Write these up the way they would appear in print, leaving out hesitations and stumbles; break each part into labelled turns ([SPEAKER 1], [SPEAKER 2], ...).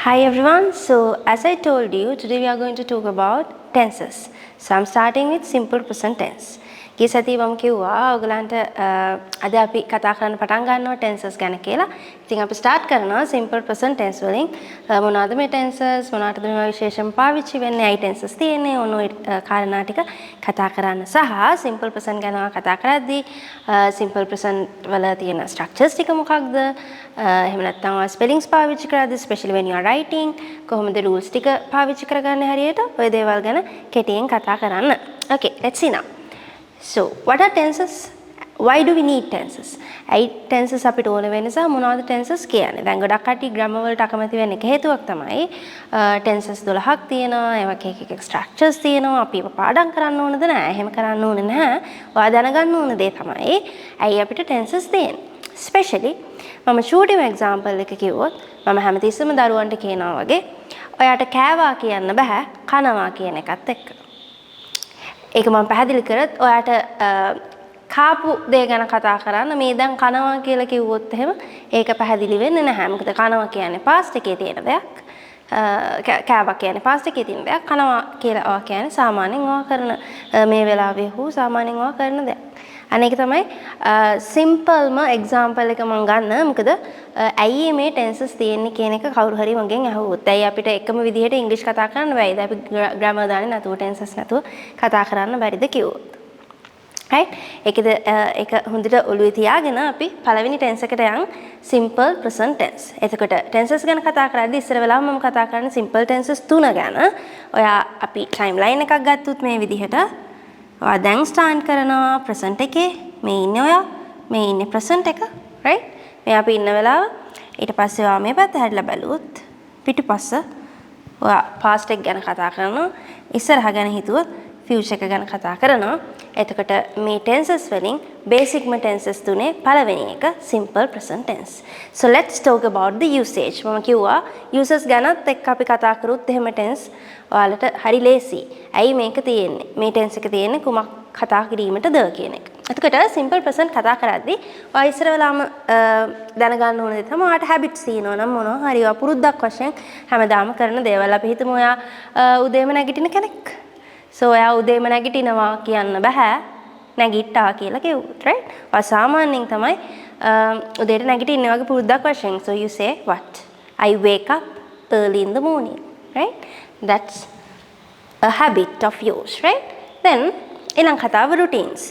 [SPEAKER 1] Hi everyone, so as I told you, today we are going to talk about tenses. So I'm starting with simple present tense. ගිය සතියේ මම කිව්වා ඔයගලන්ට අද අපි කතා කරන්න පටන් ගන්නවා tenses ගැන කියලා. ඉතින් අපි start කරනවා simple present tense වලින්. මොනවද මේ tenses? මොනවටද මේවා විශේෂයෙන් පාවිච්චි වෙන්නේ? අයි tenses තියෙන්නේ? ඔන්න ඔය කාරණා ටික කතා කරන්න සහ simple present ගැන කතා කරද්දී simple present වල තියෙන structures ටික මොකක්ද? එහෙම නැත්නම් spellings පාවිච්චි කරද්දී especially when you are writing කොහොමද rules ටික පාවිච්චි කරගන්නේ හරියට? ඔය දේවල් ගැන කෙටියෙන් කතා කරන්න. Okay, let's see now. So, what are tenses? Why do we need tenses? ඇයි tenses අපිට ඕන වෙන්නේ සහ මොනවද tenses කියන්නේ? දැන් ගොඩක් කට්ටිය grammar වලට අකමැති වෙන එක හේතුවක් තමයි tenses 12ක් තියෙනවා. ඒවක එක structures තියෙනවා. අපි ඒව පාඩම් කරන්න ඕනද නැහැ. එහෙම කරන්න ඕනේ නැහැ. ඔයා දැනගන්න ඕන දේ තමයි ඇයි අපිට tenses තියෙන්නේ. Especially මම shooting example එක කිව්වොත් මම හැමතිස්සෙම දරුවන්ට කියනවා වගේ ඔයාට කෑවා කියන්න බෑ කනවා කියන එකත් එක්ක. ඒක මම පැහැදිලි කරත් ඔයාට කාපු දේ ගැන කතා කරන්න මේ දැන් කනවා කියලා කිව්වොත් එහෙම ඒක පැහැදිලි වෙන්නේ නැහැ. මොකද කනවා කියන්නේ past එකේ තියෙන දෙයක්. කෑවා කියන්නේ past එකේ තියෙන දෙයක්. කනවා කියලා ඔයා කියන්නේ සාමාන්‍යයෙන් ඔයා කරන මේ වෙලාවේ හෝ සාමාන්‍යයෙන් ඔයා කරන දෙයක්. අනේක තමයි සිම්පල්ම එක්සැම්පල් එක මම ගන්න. මොකද ඇයි මේ ටෙන්සස් තියෙන්නේ කියන එක කවුරු හරි මගෙන් අහුවොත් ඇයි අපිට එකම විදිහට ඉංග්‍රීසි කතා කරන්න බැයිද? අපි ග්‍රැමර් දාන්නේ නැතුව ටෙන්සස් නැතුව කතා කරන්න බැරිද කිව්වොත්. right? ඒක හොඳට ඔළුවේ තියාගෙන අපි පළවෙනි ටෙන්ස් එකට යන් simple present tense. එතකොට ටෙන්සස් ගැන කතා කරද්දී ඉස්සර වෙලාව මම කතා කරන්නේ simple tenses 3 ගැන. ඔයා අපි timeline එකක් ගත්තොත් මේ විදිහට ඔයා දැන් ස්ටාර්ට් කරනවා present එකේ මේ ඉන්නේ ඔයා මේ ඉන්නේ present එක right මේ අපි ඉන්න වෙලාව ඊට පස්සේ ඔයා මේ පැත්ත හැරිලා බැලුවොත් පිටිපස්ස ඔයා past එක ගැන කතා කරනවා ඉස්සරහ ගැන හිතුවොත් future එක ගැන කතා කරනවා එතකොට මේ tenses වලින් basicම tenses තුනේ පළවෙනි එක simple present tense so let's talk about the usage මම කිව්වා uses ගැනත් එක්ක අපි කතා කරුත් එහෙම tense ඔයාලට හරි ලේසි. ඇයි මේක තියෙන්නේ? මේ tense එක තියෙන්නේ කුමක් කතා කිරීමටද කියන එක. එතකොට simple present කතා කරද්දී ඔයා ඉස්සර වෙලාම දැනගන්න ඕන දේ තමයි ඔයාට habits තියෙනවා නම් මොනවා හරි ඔයා පුරුද්දක් වශයෙන් හැමදාම කරන දේවල්. අපි හිතමු ඔයා උදේම නැගිටින කෙනෙක්. so ඔයා උදේම නැගිටිනවා කියන්න බෑ. නැගිට්ටා කියලා කිව්වොත් right? ඔයා සාමාන්‍යයෙන් තමයි උදේට නැගිටින්නේ වගේ පුරුද්දක් වශයෙන්. so you say what? I wake up early in the morning. right? That's a habit of yours, right? Then ඊළඟ කතාව routines.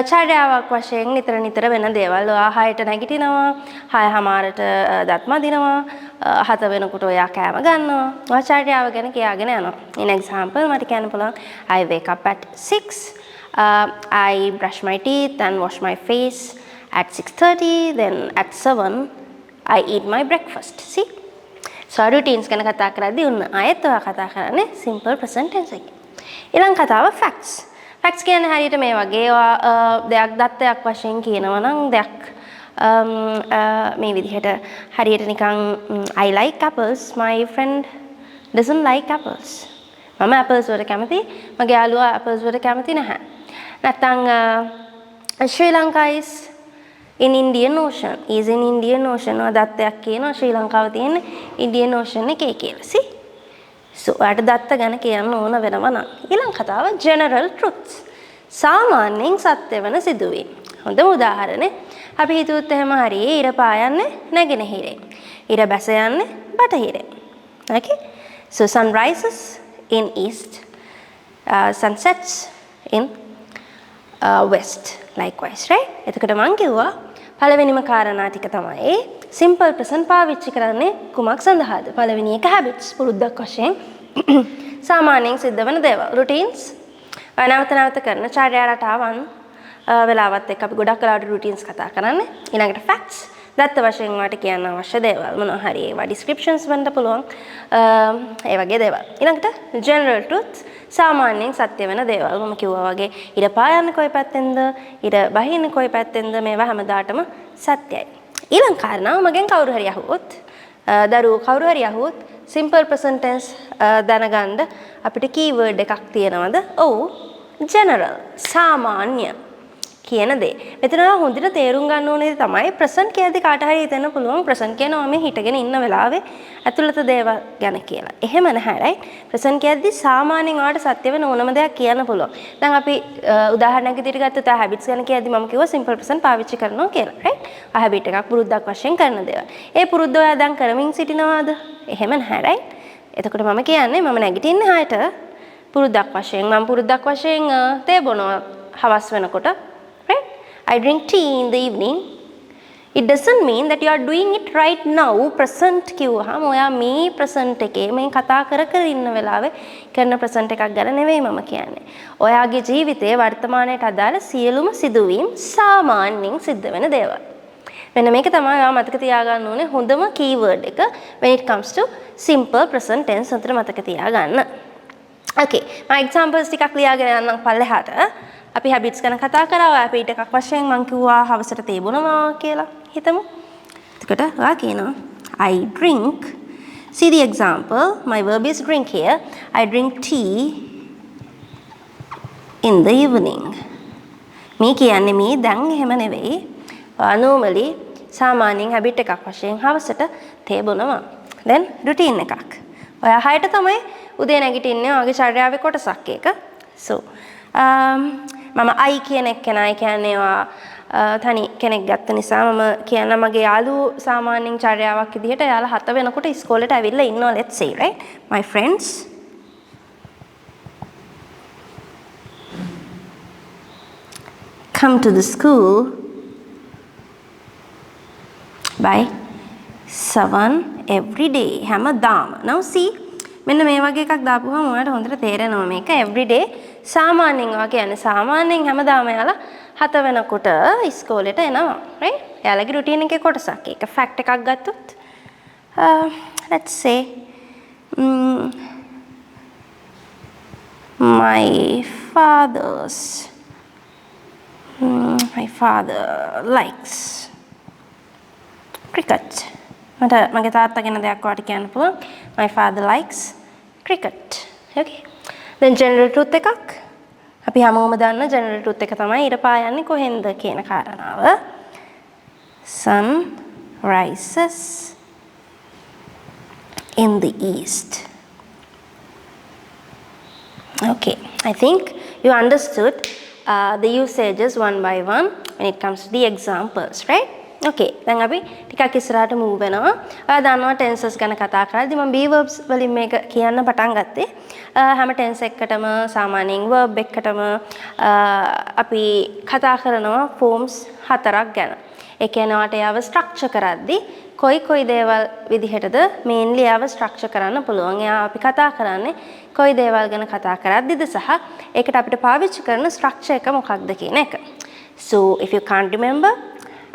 [SPEAKER 1] චර්යාවක් වශයෙන් නිතර වෙන දේවල්. ඔයා 6ට නැගිටිනවා, 6:00ට දත් මදිනවා, 7 වෙනකොට ඔයා කෑම ගන්නවා. ඔයා චර්යාව ගැන කියාගෙන යනවා. In example මට කියන්න පුළුවන් I wake up at 6, I brush my teeth and wash my face at 6:30, then at 7 I eat my breakfast. See? So routines ගැන කතා කරද්දී උන්න ආයෙත් ඔයා කතා කරන්නේ simple present tense එකකින්. ඊළඟ කතාව facts. facts කියන්නේ හරියට මේ වගේ ඔයා දෙයක් දත්තයක් වශයෙන් කියනවා නම් දෙයක් මේ විදිහට හරියට නිකන් I like apples, my friend doesn't like apples. මම apples වලට කැමති, මගේ යාළුවා apples වලට කැමති නැහැ. නැත්නම් Sri Lanka is in Indian Ocean. Is in Indian Ocean. දත්තයක් කියනවා ශ්‍රී ලංකාව තියෙන Indian Ocean එකේ කියලා. See? So ඔයාට දත්ත ගැන කියන්න ඕන වෙනවා නම්. ඊළඟ කතාව general truths. සාමාන්‍යයෙන් සත්‍ය වෙන සිදුවීම්. හොඳම උදාහරණේ අපි හිතුවොත් එහෙම හරි ඉර පායන්නේ නැගෙනහිරේ. ඉර බැස යන්නේ බටහිරේ. Okay? So sun rises in east. Sun sets in west. Likewise, right? එතකොට මම කිව්වා පළවෙනිම කාරණා ටික තමයි simple present පාවිච්චි කරන්නේ කුමක් සඳහාද? පළවෙනි එක habits පුරුද්දක් වශයෙන් සාමාන්‍යයෙන් සිද්ධ වෙන දේවල් routines නැවත කරන චර්යා රටාවන් වෙලාවත් එක්ක අපි ගොඩක් වෙලාවට routines කතා කරන්නේ. ඊළඟට facts දත්ත වශයෙන් වාට කියන්න අවශ්‍ය දේවල් මොනවා හරි ඒවා descriptions වෙන්න පුළුවන් ඒ වගේ දේවල්. ඊළඟට general truth සාමාන්‍යයෙන් සත්‍ය වෙන දේවල්. මම කිව්වා වගේ ඉර පායන්නේ කොයි පැත්තෙන්ද ඉර බහින්නේ කොයි පැත්තෙන්ද මේවා හැමදාටම සත්‍යයි. ඊළඟ කාරණාව මගෙන් කවුරු හරි අහුවොත් දරුවෝ කවුරු හරි අහුවොත් simple present tense දැනගන්න අපිට keyword එකක් තියෙනවද? ඔව් general සාමාන්‍ය කියන දේ. මෙතන හොඳට තේරුම් ගන්න ඕනේ තමයි ප්‍රසන්ට් කියද්දි කාට හරි හිතෙන්න පුළුවන් ප්‍රසන්ට් කියනවා මේ හිටගෙන ඉන්න වෙලාවේ ඇතුළත දේවල් ගැන කියලා. එහෙම නැහැ right? ප්‍රසන්ට් කියද්දි සාමාන්‍යයෙන් ඔයාලට සත්‍ය වෙන ඕනම දෙයක් කියන්න පුළුවන්. දැන් අපි උදාහරණයක් විදිහට ගත්තොත් ආ හැබිට්ස් ගැන කියද්දි මම කිව්වා සිම්පල් ප්‍රසන්ට් පාවිච්චි කරනවා කියලා right? ආ හැබිට් එකක් පුරුද්දක් වශයෙන් කරන දේවල්. ඒ පුරුද්ද ඔයා දැන් කරමින් සිටිනවාද? එහෙම නැහැ right? එතකොට මම කියන්නේ මම නැගිටින්නේ 6ට පුරුද්දක් වශයෙන් මම පුරුද්දක් වශයෙන් තේ බොනවා හවස් වෙනකොට right? I drink tea in the evening. It doesn't mean that you are doing it right now present කිව්වහම ඔයා මේ present එකේ මේ කතා කර කර ඉන්න වෙලාවේ කරන present එකක් ගැන නෙවෙයි මම කියන්නේ. ඔයාගේ ජීවිතයේ වර්තමානයට අදාළ සියලුම සිදුවීම් සාමාන්‍යයෙන් සිද්ධ වෙන දේවල්. මෙන්න මේක තමයි ඔයා මතක තියාගන්න ඕනේ හොඳම keyword එක when it comes to simple present tense උතර මතක තියාගන්න. Okay, මම examples ටිකක් ලියාගෙන යන්නම් පල්ලෙහාට. අපි habits ගැන කතා කරා. ඔයා අපිට එකක් වශයෙන් මම කිව්වා හවසට තේ බොනවා කියලා හිතමු. එතකොට ඔයා කියනවා I drink. See the example. My verb is drink here. I drink tea in the evening. මේ කියන්නේ මේ දැන් එහෙම නෙවෙයි. normally සාමාන්‍යයෙන් habit එකක් වශයෙන් හවසට තේ බොනවා. then routine එකක්. ඔයා 6ට තමයි උදේ නැගිටින්නේ. ඔයාගේ චර්යාවේ කොටසක් ඒක. so මම I කියන එක නයි කියන්නේ තනි කෙනෙක් ගත්ත නිසා මම කියන මගේ යාළුවෝ සාමාන්‍යයෙන් චර්යාවක් විදිහට යාළුවා 7 වෙනකොට ඉස්කෝලේට ඇවිල්ලා ඉන්නවා let's say right my friends come to the school by 7 every day හැමදාම now see මෙන්න මේ වගේ එකක් දාපුවම ඔයාලට හොඳට තේරෙනවා මේක everyday සාමාන්‍යයෙන් ඔයා කියන්නේ සාමාන්‍යයෙන් හැමදාම යාලා 7 වෙනකොට ඉස්කෝලේට එනවා right යාලගේ routine එකේ කොටසක් ඒක fact එකක් ගත්තොත් let's say my father likes cricket මට මගේ තාත්තා ගැන දෙයක් ඔයාලට කියන්න පුළුවන් my father likes cricket okay then general truth එකක් අපි හැමෝම දන්න general truth එක තමයි ඊට පායන්නේ කොහෙන්ද කියන කාරණාව sun rises in the east okay I think you understood the usages one by one when it comes to the examples right okay දැන් අපි ටිකක් ඉස්සරහට move වෙනවා. ඔයා දන්නවා tenses ගැන කතා කරද්දී මම be verbs වලින් මේක කියන්න පටන් ගත්තේ. හැම tense එකකටම සාමාන්‍යයෙන් verb එකකටම අපි කතා කරනවා forms 4ක් ගැන. ඒ කියන්නේ ඔයාට යව structure කරද්දී කොයි දේවල් විදිහටද mainly යව structure කරන්න පුළුවන්. එයා අපි කතා කරන්නේ කොයි දේවල් ගැන කතා කරද්දීද සහ ඒකට අපිට පාවිච්චි කරන structure එක මොකක්ද කියන එක. So if you can't remember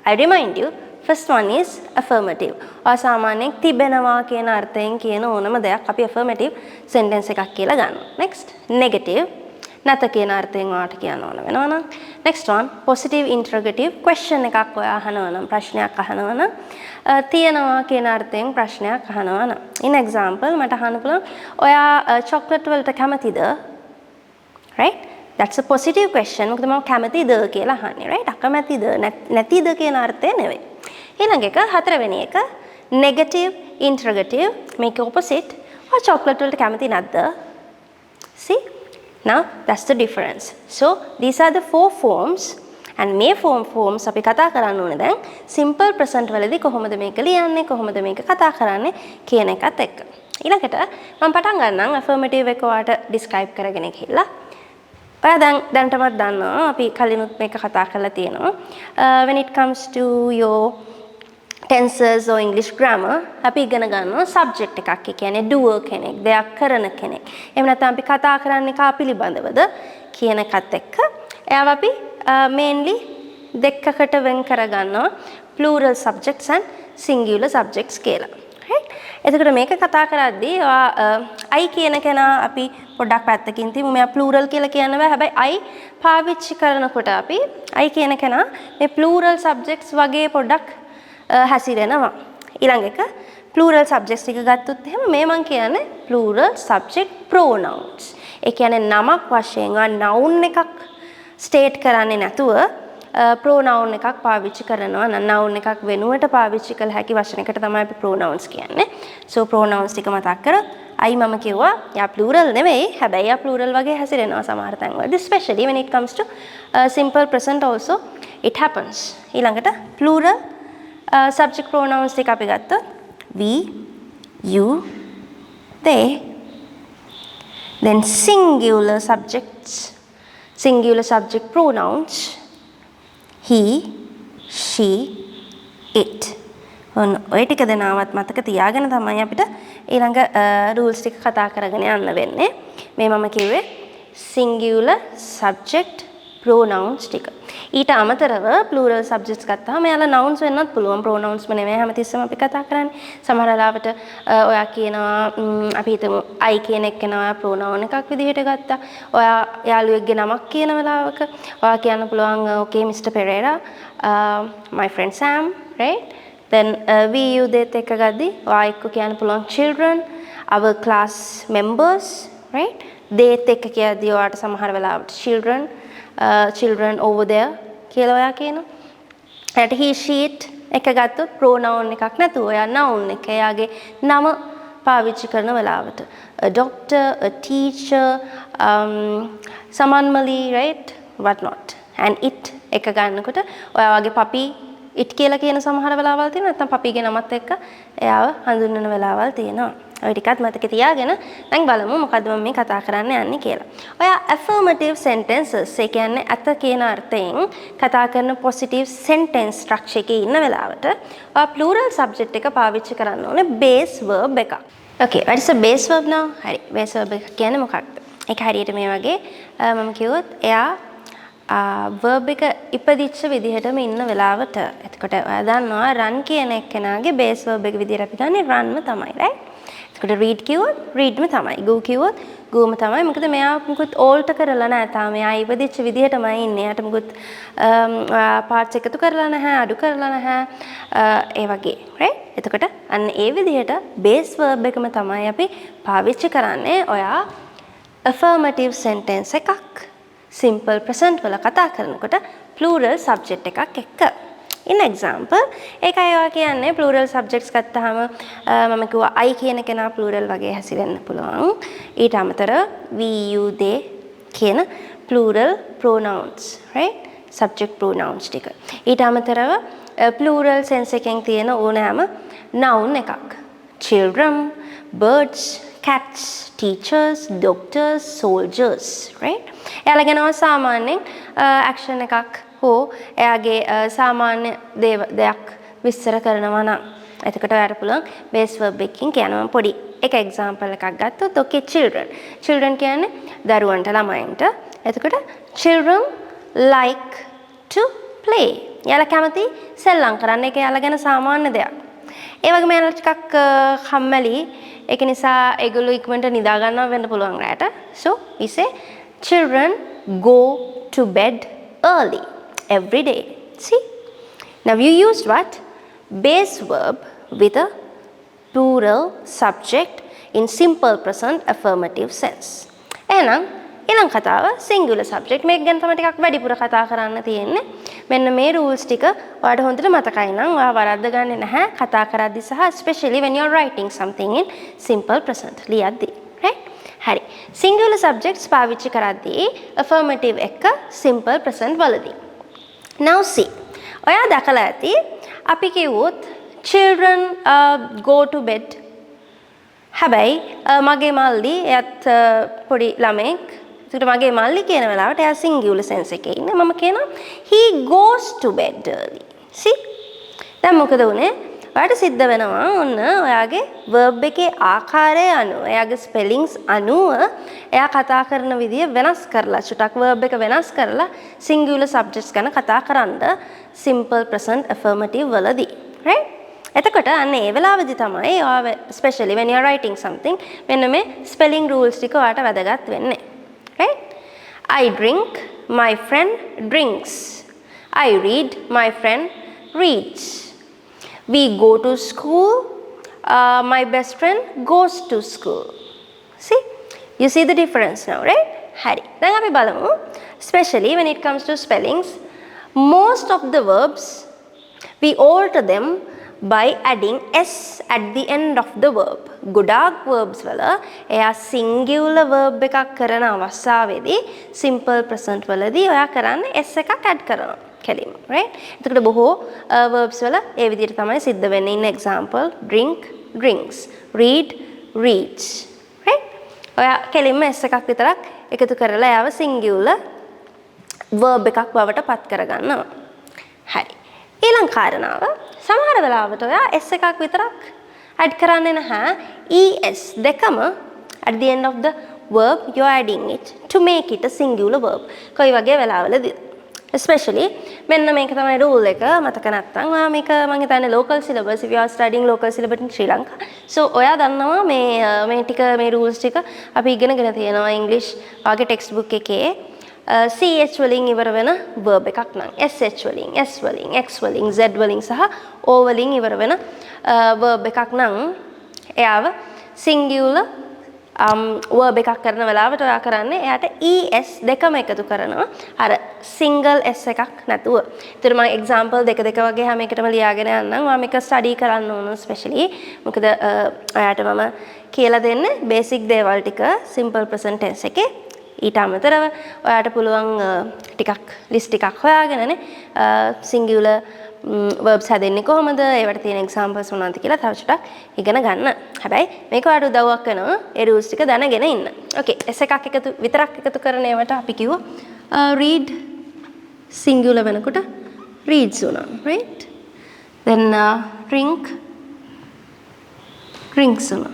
[SPEAKER 1] I remind you, first one is affirmative. අසාමාන්‍යයෙන් තිබෙනවා කියන අර්ථයෙන් කියන ඕනම දෙයක් අපි affirmative sentence එකක් කියලා ගන්නවා. Next, negative. නැත කියන අර්ථයෙන් ඔයාට කියන්න ඕන වෙනවා නම්. Next one, positive interrogative question එකක් ඔයා අහනවා නම් ප්‍රශ්නයක් අහනවා නම් තියනවා කියන අර්ථයෙන් ප්‍රශ්නයක් අහනවා නම්. In example මට අහන්න පුළුවන් ඔයා chocolate වලට කැමතිද? Right? That's a positive question. මොකද මම කැමතිද කියලා අහන්නේ right අකමැතිද නැතිද කියන අර්ථය නෙවෙයි. ඊළඟ එක හතරවෙනි එක negative interrogative මේක opposite. ඔය chocolate වලට කැමති නැද්ද? See? Now that's the difference. So these are the four forms and මේ forms අපි කතා කරන්න ඕනේ දැන් simple present වලදී කොහොමද මේක ලියන්නේ කොහොමද මේක කතා කරන්නේ කියන එකත් එක්ක. ඊළඟට මම පටන් ගන්නම් affirmative එක ඔයාලට describe කරගෙන ගිහිල්ලා ඔයා දැන්ටමත් දන්නවා අපි කලිනුත් මේක කතා කරලා තියෙනවා when it comes to your tenses or English grammar අපි ඉගෙන ගන්නවා subject එකක් ඒ කියන්නේ doer කෙනෙක් දෙයක් කරන කෙනෙක් එහෙම නැත්නම් අපි කතා කරන්නේ කා පිළිබඳවද කියන එකත් එක්ක එයාව අපි mainly දෙකකට වෙන් කර ගන්නවා plural subjects and singular subjects කියලා right එතකොට මේක කතා කරද්දී I කියන කෙනා අපි පොඩ්ඩක් පැත්තකින් තියමු මෙයා plural කියලා කියන්න බෑ හැබැයි I පාවිච්චි කරනකොට අපි I කියන කෙනා මේ plural subjects වගේ පොඩ්ඩක් හැසිරෙනවා ඊළඟ එක plural subjects ටික ගත්තොත් එහෙම මේ මං කියන්නේ plural subject pronouns ඒ කියන්නේ නමක් වශයෙන් noun එකක් state කරන්නේ නැතුව pronoun එකක් පාවිච්චි කරනවා නම් noun එකක් වෙනුවට පාවිච්චි කළ හැකි වචනයකට තමයි අපි pronouns කියන්නේ. so pronouns ටික මතක් කරොත් I මම කිව්වා යා plural නෙවෙයි හැබැයි යා plural වගේ හැසිරෙනවා සමහර තැන්වලදී especially when it comes to simple present also it happens. ඊළඟට plural subject pronouns ටික අපි ගත්තොත් we, you, they. Then singular subjects, singular subject pronouns he, she, it. ඔය ටික දෙනාවත් මතක තියාගෙන තමයි අපිට ඊළඟ rules ටික කතා කරගෙන යන්න වෙන්නේ. මේ මම කිව්වේ singular subject pronouns ටික. ඊට අමතරව plural subjects ගත්තාම එයාලා nouns වෙන්නත් පුළුවන්. pronouns ම නෙමෙයි හැමතිස්සෙම අපි කතා කරන්නේ. සමහර වෙලාවට ඔයා කියනවා අපි හිතමු I කියන එක්කෙනා pronoun එකක් විදිහට ගත්තා. ඔයා යාළුවෙක්ගේ නමක් කියන වෙලාවක ඔයා කියන්න පුළුවන් okay Mr. Pereira, my friend Sam, right? then we you දෙත් එක්ක ගද්දි ඔයා එක්ක කියන්න පුළුවන් children, our class members, right? දෙත් එක්ක කියද්දි ඔයාට සමහර වෙලාවට children over there කියලා ඔයා කියනවා. ඊට he she it එක ගත්තොත් pronoun එකක් නැතුව ඔයා noun එක එයාගේ නම පාවිච්චි කරන වෙලාවට a doctor, a teacher, someone right, what not. and it එක ගන්නකොට ඔයා වගේ puppy it කියලා කියන සමහර වෙලාවල් තියෙනවා. නැත්නම් පපීගේ නමත් එක්ක එයාව හඳුන්වන වෙලාවල් තියෙනවා. ඔය ටිකත් මතක තියාගෙන දැන් බලමු මොකද්ද මම මේ කතා කරන්න යන්නේ කියලා. ඔයා affirmative sentences ඒ කියන්නේ අත කියන අර්ථයෙන් කතා කරන positive sentence structure එකේ ඉන්න වෙලාවට ඔයා plural subject එක පාවිච්චි කරන්න ඕනේ base verb එකක්. Okay, what is a base verb now? හරි. base verb එක කියන්නේ මොකක්ද? ඒක හරියට මේ වගේ මම කිව්වොත් එයා verb එක ඉපදිච්ච විදිහටම ඉන්න වෙලාවට එතකොට ඔයා දන්නවා run කියන එක්කෙනාගේ base verb එක විදිහට අපි ගන්නේ run ම තමයි right. එතකොට read කිව්වොත් read ම තමයි. go කිව්වොත් go ම තමයි. මොකද මෙයා මුකුත් alter කරලා නැහැ. තාම මෙයා ඉපදිච්ච විදිහටමයි ඉන්නේ. යාට මුකුත් parts එකතු කරලා නැහැ, අඩු කරලා නැහැ. ඒ වගේ right. එතකොට අන්න ඒ විදිහට base verb එකම තමයි අපි පාවිච්චි කරන්නේ. ඔයා affirmative sentence එකක් simple present වල කතා කරනකොට plural subject එකක් එක්ක. in example ඒකයි ඔයා කියන්නේ plural subjects ගත්තාම මම කිව්වා I කියන කෙනා plural වගේ හැසිරෙන්න පුළුවන්. ඊට අමතරව we, you, they කියන plural pronouns right subject pronouns ටික. ඊට අමතරව plural sense එකෙන් තියෙන ඕනෑම noun එකක් children, birds, cats, teachers, doctors, soldiers, right? එයාලා කියනවා සාමාන්‍යයෙන් action එකක් හෝ එයාගේ සාමාන්‍ය දෙයක් විස්තර කරනවා නම් එතකොට ඔයාලට පුළුවන් base verb එකකින් කියනවා. පොඩි එක example එකක් ගත්තොත් okay children කියන්නේ දරුවන්ට ළමයින්ට. එතකොට children like to play. එයාලා කැමති සෙල්ලම් කරන්න. ඒක එයාලා ගැන සාමාන්‍ය දෙයක්. ඒ වගේම එයාලා ටිකක් කම්මැලි. ඒක නිසා ඒගොල්ලෝ ඉක්මනට නිදා ගන්නවා වෙන්න පුළුවන් රැට. So we say children go to bed early every day. See? Now you used what? Base verb with a plural subject in simple present affirmative sense. එහෙනම් ඊළඟ කතාව singular subject. මේක ගැන තමයි ටිකක් වැඩිපුර කතා කරන්න තියෙන්නේ. මෙන්න මේ rules ටික ඔයාලට හොඳට මතකයි නම් ඔයා වරද්ද ගන්නේ නැහැ කතා කරද්දි සහ especially when you are writing something in simple present ලියද්දි. right? හරි. singular subjects පාවිච්චි කරද්දී affirmative එක simple present වලදී. now see. ඔයා දැකලා ඇති අපි කිව්වොත් children go to bed. හැබැයි මගේ මල්ලි එයත් පොඩි ළමෙක්. ඒකට මගේ මල්ලි කියන වෙලාවට එයා singular sense එකේ ඉන්නේ. මම කියනවා he goes to bed early. see? දැන් මොකද උනේ? ඔයාට සිද්ධ වෙනවා ඔන්න ඔයාගේ verb එකේ ආකාරය අනුව එයාගේ spellings අනුව එයා කතා කරන විදිය වෙනස් කරලා චුට්ටක් verb එක වෙනස් කරලා singular subjects ගැන කතා කරන්න simple present affirmative වලදී right එතකොට අන්න ඒ වෙලාවේදී තමයි ඔයා especially when you are writing something මෙන්න මේ spelling rules ටික ඔයාට වැදගත් වෙන්නේ right I drink my friend drinks I read my friend reads We go to school, my best friend goes to school. See? You see the difference now, right? Hari. Then අපි බලමු especially when it comes to spellings Most of the verbs we alter them by adding s at the end of the verb. ගොඩාක් verbs වල එයා singular verb එකක් කරන අවස්ථාවේදී simple present වලදී ඔයා කරන්නේ s එකක් add කරනවා කෙලින්ම right. එතකොට බොහෝ verbs වල ඒ විදිහට තමයි සිද්ධ වෙන්නේ. in example drink drinks, read reads right. ඔයා කෙලින්ම s එකක් විතරක් එකතු කරලා එයාව singular verb එකක් බවට පත් කරගන්නවා. හරි. ඊළඟ කාරණාව සමහර වෙලාවට ඔයා s එකක් විතරක් add කරන්නේ නැහැ. es දෙකම at the end of the verb you are adding it to make it a singular verb. කොයි වගේ වෙලාවලදී especially මෙන්න මේක තමයි rule එක මතක නැත්නම් ඔයා මේක මම හිතන්නේ local syllabus if you are studying local syllabus in Sri Lanka. so ඔයා දන්නවා මේ ටික මේ rules ටික අපි ඉගෙනගෙන තියෙනවා English වාගේ textbook එකේ. ch වලින් ඉවර වෙන verb එකක් නම් sh වලින් s වලින් x වලින් z වලින් සහ o වලින් ඉවර වෙන verb එකක් නම් එයාව singular verb එකක් කරන වෙලාවට ඔයා කරන්නේ එයාට es දෙකම එකතු කරනවා අර single s එකක් නැතුව. ඒතර මම example දෙක වගේ හැම එකටම ලියාගෙන යන්නම්. ඔයා මේක study කරන්න ඕන especially. මොකද ඔයාට මම කියලා දෙන්නේ basic දේවල් ටික simple present tense එකේ. ඊට අමතරව ඔයාට පුළුවන් ටිකක් list එකක් හොයාගෙනනේ singular verbs හැදෙන්නේ කොහොමද ඒවට තියෙන examples මොනවද කියලා තව ටිකක් ඉගෙන ගන්න. හැබැයි මේක ඔයාලට උදව්වක් වෙනවා ඒ rules ටික දැනගෙන ඉන්න. okay s එකක් විතරක් එකතු කරන ඒවට අපි කිව්වා read singular වෙනකොට reads උනා right. then drink drinks උනා.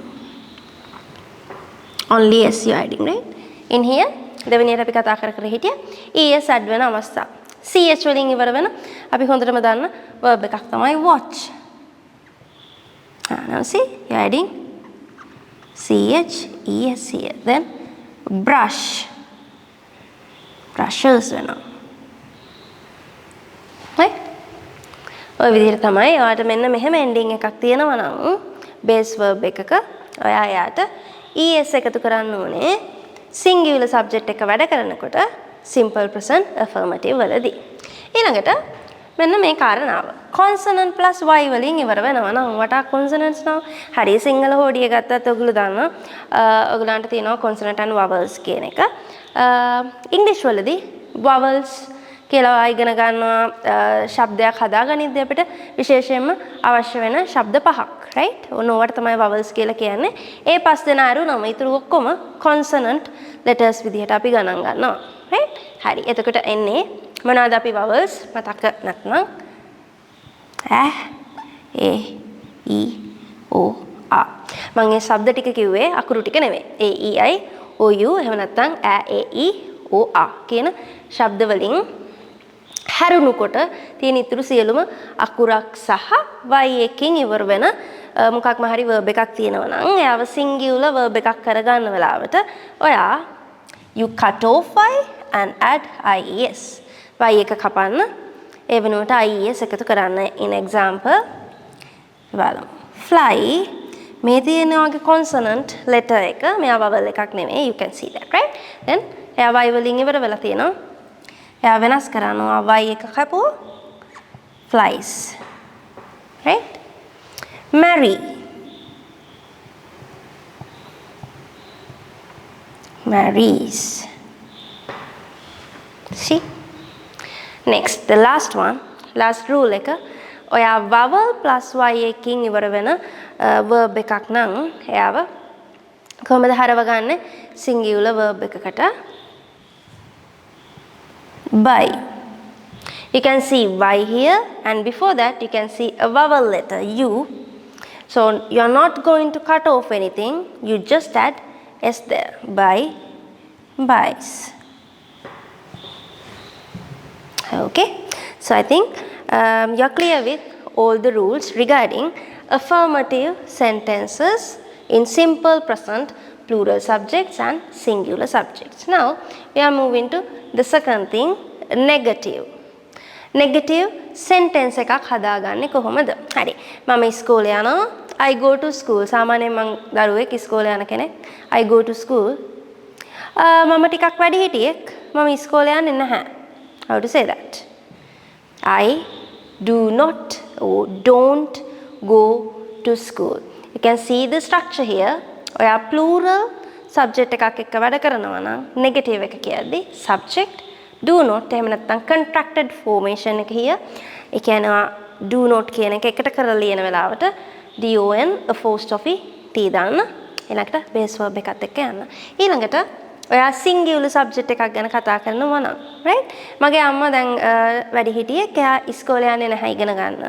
[SPEAKER 1] only s you adding right. in here දෙවෙනියට අපි කතා කර හිටියා es add වෙන අවස්ථාව. ch වලින් ඉවර වෙන අපි හොඳටම දන්න verb එකක් තමයි watch. now see you adding ch es here. then brush brushes වෙනවා right. ඔය විදිහට තමයි ඔයාලට මෙන්න මෙහෙම ending එකක් තියෙනවා නම් base verb එකක ඔයා යාට es එකතු කරන්න ඕනේ singular subject එක වැඩ කරනකොට simple present affirmative වලදී. ඊළඟට මෙන්න මේ කාරණාව consonant plus y වලින් ඉවර වෙනවා නම් what are consonants now? හරි සිංහල හොඩිය ගත්තත් ඔයගොල්ලෝ දන්නවා ඔයගොල්ලන්ට තියෙනවා consonant and vowels කියන එක. English වලදී vowels කියලා ඉගෙන ගන්නවා ශබ්දයක් හදාගනිද්දී අපිට විශේෂයෙන්ම අවශ්‍ය වෙන ශබ්ද පහක් right. ඕනවට තමයි vowels කියලා කියන්නේ. ඒ පස් දෙනා අරුණම ඊටු ඔක්කොම consonant letters විදිහට අපි ගණන් ගන්නවා right. හරි. එතකොට එන්නේ මොනවාද අපි vowels මතක නැත්නම් a e o a. මම මේ ශබ්ද ටික කිව්වේ අකුරු ටික නෙමෙයි. a e i o u එහෙම නැත්නම් a e o a කියන ශබ්ද වලින් හැරුණු කොට තියෙන ඉතුරු සියලුම අකුරක් සහ y එකකින් ඉවර වෙන මොකක්ම හරි verb එකක් තියෙනවා නම් එයාව singular verb එකක් කරගන්න වෙලාවට ඔයා you cut off y and add ies. y එක කපන්න ඒ වෙනුවට ies එකතු කරන්න. in example බලමු fly මේ තියෙන වගේ consonant letter එක මෙයා vowel එකක් නෙමෙයි you can see that right. then එයා y වලින් ඉවර වෙලා තියෙනවා. එයා වෙනස් කරනවා y එක කපුව flies right. marry marries. see next the last one last rule එක ඔයා vowel plus y එකකින් ඉවර වෙන verb එකක් නම් එයාව කොහොමද හරවගන්නේ singular verb එකකට by. you can see y here and before that you can see a vowel letter u. so you are not going to cut off anything, you just add s there. by buys. okay so I think you are clear with all the rules regarding affirmative sentences in simple present, plural subjects and singular subjects. now we are moving to the second thing, negative. negative sentence එකක් හදාගන්නේ කොහොමද? හරි. මම ඉස්කෝලේ යනවා. I go to school. සාමාන්‍යයෙන් මම දරුවෙක් ඉස්කෝලේ යන කෙනෙක්. I go to school. මම ටිකක් වැඩි හිටියෙක්. මම ඉස්කෝලේ යන්නේ නැහැ. How to say that? I do not or don't go to school. You can see the structure here. ඔයා plural subject එකක් එක්ක වැඩ කරනවා නම් negative එක කියද්දි subject do not එහෙම නැත්නම් contracted formation එක here. ඒ කියන්නේ do not කියන එක එකට කරලා ලියන වෙලාවට don apostrophe t දාන්න. ඊළඟට base verb එකත් එක්ක යන්න. ඊළඟට ඔයා singular subject එකක් ගැන කතා කරනවා නම් right මගේ අම්මා දැන් වැඩි හිටියෙක් එයා ඉස්කෝලේ යන්නේ නැහැ ඉගෙන ගන්න.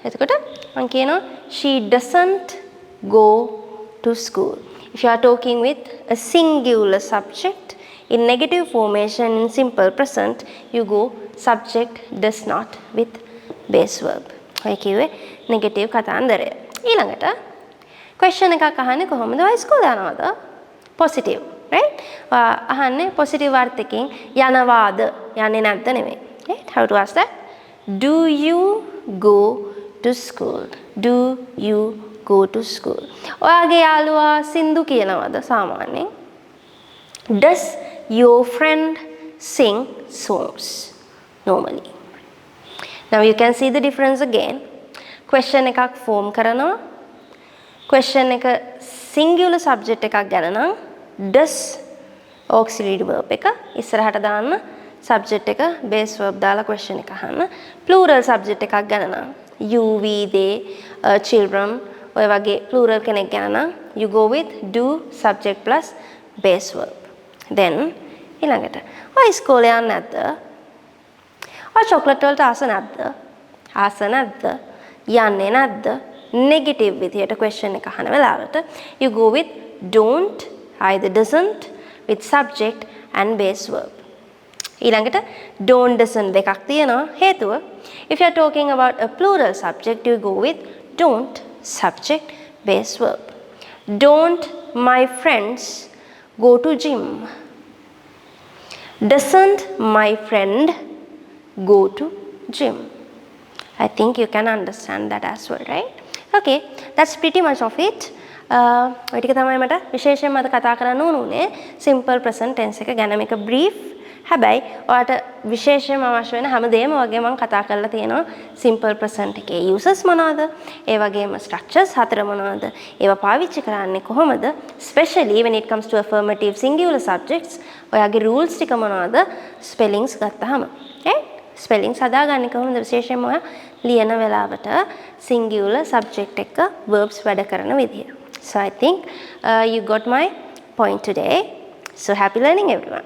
[SPEAKER 1] එතකොට මම කියනවා she doesn't go to school. If you are talking with a singular subject in negative formation in simple present, you go subject does not with base verb. ඔය කිව්වේ negative කතාන්දරය. ඊළඟට question එකක් අහන්නේ කොහොමද? ඔය ඉස්කෝලේ යනවද? positive, right? අහන්නේ positive අර්ථකින් යනවාද යන්නේ නැද්ද නෙමෙයි. Right? How to ask that? Do you go to school? Do you go to school? ඔයාගේ යාළුවා සින්දු කියනවද සාමාන්‍යයෙන්? Does your friend sing songs normally? Now you can see the difference again. Question එකක් form කරනවා. Question එක singular subject එකක් ගැන නම් does auxiliary verb එක ඉස්සරහට දාන්න subject එක base verb දාලා question එක අහන්න. Plural subject එකක් ගැන නම් you, we, they, children ඔය වගේ plural කෙනෙක් ගැන නම් you go with do subject plus base verb. Then ඊළඟට ඔය ඉස්කෝලේ යන්නේ නැද්ද? ඔය chocolate වලට ආස නැද්ද? ආස නැද්ද? යන්නේ නැද්ද? Negative විදියට question එක අහන වෙලාවට you go with don't either doesn't with subject and base verb. ඊළඟට don't doesn't දෙකක් තියෙනවා. හේතුව if you are talking about a plural subject you go with don't subject base verb. Don't my friends go to gym? Doesn't my friend go to gym? I think you can understand that as well, right? Okay, that's pretty much of it. ඔය ටික තමයි මට විශේෂයෙන්ම අද කතා කරන්න උනේ simple present tense එක ගැන මේක brief. හැබැයි ඔයාලට විශේෂයෙන්ම අවශ්‍ය වෙන හැමදේම වගේ මම කතා කරලා තියෙනවා simple present එකේ uses මොනවාද? ඒ වගේම structures හතර මොනවාද? ඒවා පාවිච්චි කරන්නේ කොහොමද? Especially when it comes to affirmative singular subjects ඔයාගේ rules ටික මොනවාද? spellings ගත්තාම. right? spellings හදාගන්නේ කොහොමද? විශේෂයෙන්ම ඔයා ලියන වෙලාවට singular subject එක verbs වැඩ කරන විදිය. So I think you got my point today. So happy learning everyone.